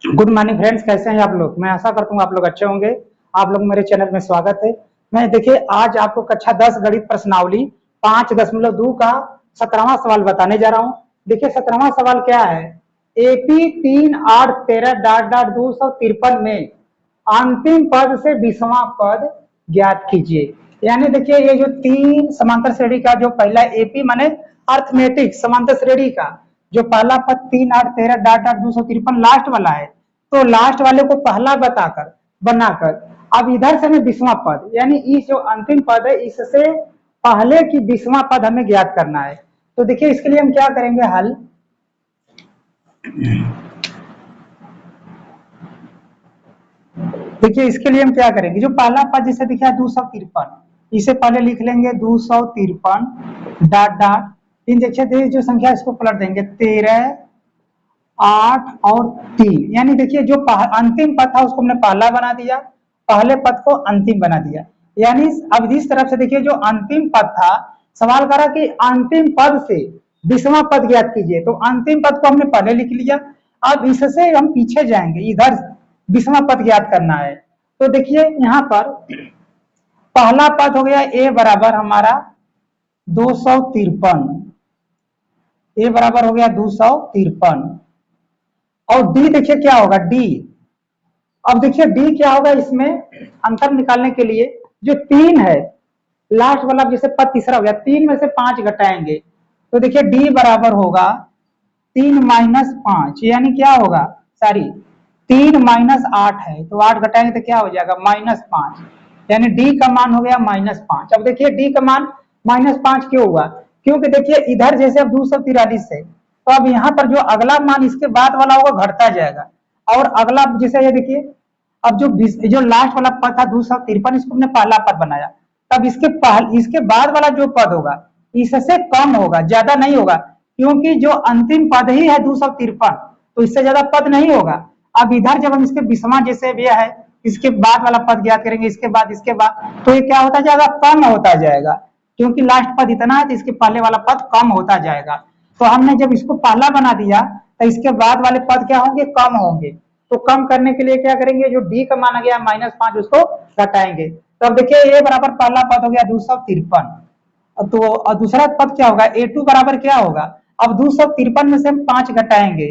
Good morning friends, कैसे हैं आप लोग। मैं आशा करता हूँ आप लोग अच्छे होंगे। आप लोग मेरे चैनल में स्वागत है। मैं देखिए आज आपको कक्षा 10 गणित प्रश्नावली 5.2 का 17वां सवाल बताने जा रहा हूँ। देखिए 17वां सवाल क्या है। एपी 3 8 13 डॉट डॉट 253 में अंतिम पद से 20वां पद ज्ञात कीजिए। यानी देखिए ये जो तीन समांतर श्रेणी का जो पहला एपी माने अर्थमेटिक समांतर श्रेणी का जो पहला पद 3 8 13 डॉट डॉट 253 लास्ट वाला है, तो लास्ट वाले को पहला बताकर बनाकर अब इधर से हमें 20वां पद यानी इस जो अंतिम पद है इससे पहले की 20वां पद हमें ज्ञात करना है। तो देखिए इसके लिए हम क्या करेंगे, हल देखिए इसके लिए हम क्या करेंगे, जो पहला पद जिसे दिखा है 253, इसे पहले लिख लेंगे 253 डॉट डॉट इन देखिए जो संख्या इसको पलट देंगे 13 8 और 3, यानी देखिए जो अंतिम पद था उसको हमने पहला बना दिया, पहले पद को अंतिम बना दिया। यानी अब इस तरफ से देखिए जो अंतिम पद था, सवाल करा कि अंतिम पद से 20वां पद ज्ञात कीजिए, तो अंतिम पद को हमने पहले लिख लिया। अब इससे हम पीछे जाएंगे, इधर 20वां पद ज्ञात करना है। तो देखिए यहाँ पर पहला पद हो गया ए बराबर हमारा 253, ए बराबर हो गया 253 और डी देखिए क्या होगा डी। अब देखिए डी क्या होगा, इसमें अंतर निकालने के लिए जो 3 है लास्ट वाला जैसे पद तीसरा हो गया, 3 में से 5 घटाएंगे तो देखिए डी बराबर होगा 3 माइनस 5, यानी क्या होगा, सॉरी 3 माइनस 8 है तो 8 घटाएंगे तो क्या हो जाएगा -5, यानी डी का मान हो गया -5। अब देखिए डी का मान -5 क्यों हुआ, क्योंकि देखिए इधर जैसे अब 243 है तो अब यहाँ पर जो अगला मान इसके बाद वाला होगा घटता जाएगा, और अगला जैसे ये देखिए अब जो लास्ट वाला पद था 253 इसको हमने पहला पद बनाया, तब इसके बाद वाला जो पद होगा इससे कम होगा, ज्यादा नहीं होगा, क्योंकि जो अंतिम पद ही है 253 तो इससे ज्यादा पद नहीं होगा। अब इधर जब हम इसके 20वां जैसे भी है इसके बाद वाला पद ज्ञात करेंगे, इसके बाद तो ये क्या होता जाएगा, कम होता जाएगा, क्योंकि लास्ट पद इतना है तो इसके पहले वाला पद कम होता जाएगा। तो हमने जब इसको पहला बना दिया तो इसके बाद वाले पद क्या होंगे, कम होंगे। तो कम करने के लिए क्या करेंगे, जो डी का माना गया -5 उसको घटाएंगे। तो अब देखिए ए बराबर पहला पद हो गया 253, तो दूसरा पद क्या होगा, ए टू बराबर क्या होगा, अब 253 में से हम 5 घटाएंगे,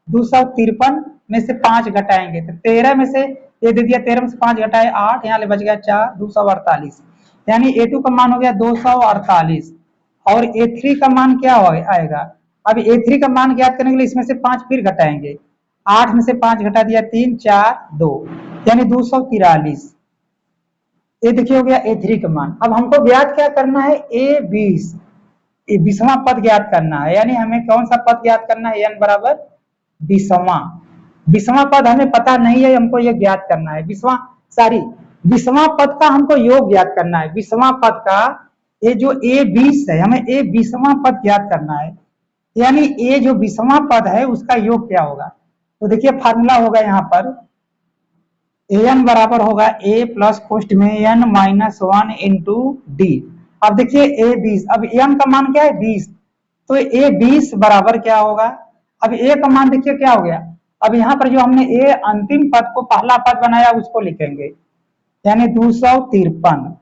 253 में से 5 घटाएंगे तो 13 में से ये दे दिया, 13 में से 5 घटाए 8, यहाँ ले बच गया 4, 248, यानी ए टू का मान हो गया 248 और ए थ्री का मान क्या आएगा। अब ए थ्री का मान ज्ञात करने के लिए इसमें से 5 फिर घटाएंगे, 8 में से 5 घटा दिया 3 4 2, यानी 243, ये देखिए हो गया ए थ्री का मान। अब हमको ज्ञात क्या करना है, ए 20, 20वां पद ज्ञात करना है, यानी हमें कौन सा पद ज्ञात करना है, n बराबर 20वां पद हमें पता नहीं है, हमको ये ज्ञात करना है 20वां पद का हमको योग ज्ञात करना है, 20वां पद का ये जो ए 20 है हमें ए 20वां पद ज्ञात करना है, यानी ए जो 20वां पद है उसका योग क्या होगा। तो देखिए फार्मूला होगा यहाँ पर एन बराबर होगा ए प्लस पोस्ट में n -1 इंटू डी। अब देखिए ए 20, अब एन का मान क्या है 20, तो ए 20 बराबर क्या होगा, अब ए का मान देखिए क्या हो गया, अब यहाँ पर जो हमने ए अंतिम पद को पहला पद बनाया उसको लिखेंगे, यानी 253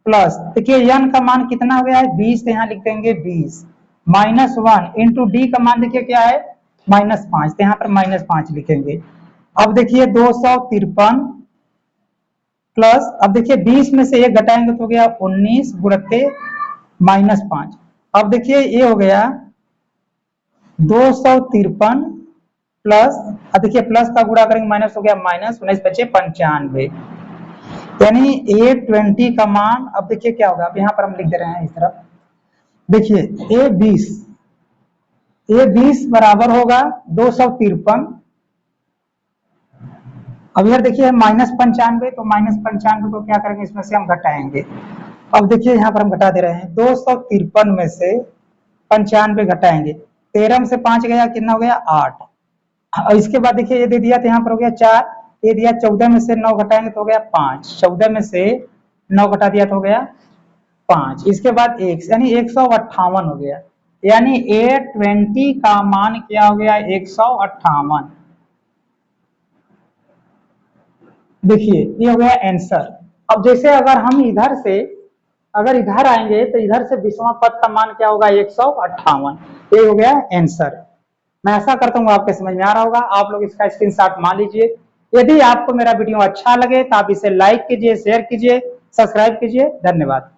प्लस देखिए एन का मान कितना हो गया है 20, यहाँ लिख देंगे 20 -1 इंटू डी का मान देखिए क्या है -5, तो यहाँ पर -5 लिखेंगे। अब देखिए 253 प्लस, अब देखिए 20 में से 1 घटाएंगे तो हो गया 19 गुणते -5। अब देखिए ये हो गया 253 प्लस, अब देखिए प्लस का गुणा करेंगे माइनस हो गया माइनस, 19 बचे 95, यानी A20 का मान अब देखिए क्या होगा, अब यहाँ पर हम लिख दे रहे हैं इस तरफ, देखिए A20 बराबर होगा 253, अब इधर देखिए -95, तो -95 को क्या करेंगे, इसमें से हम घटाएंगे। अब देखिए यहाँ पर हम घटा दे रहे हैं 253 में से 95 घटाएंगे, 13 में से 5 गया कितना हो गया 8, और इसके बाद देखिए ये दे दिया तो यहाँ पर हो गया 4, ये दिया 14 में से 9 घटाएंगे तो हो गया 5, 14 में से 9 घटा दिया तो हो गया 5, इसके बाद 1 यानी 158 हो गया, यानी A20 का मान क्या हो गया 158। देखिए ये हो गया आंसर। अब जैसे अगर हम इधर से अगर इधर आएंगे तो इधर से 20वां पद का मान क्या होगा 158। ये हो गया आंसर। मैं आशा करता हूँ आपके समझ में आ रहा होगा। आप लोग इसका स्क्रीनशॉट मान लीजिए। यदि आपको मेरा वीडियो अच्छा लगे तो आप इसे लाइक कीजिए, शेयर कीजिए, सब्सक्राइब कीजिए। धन्यवाद।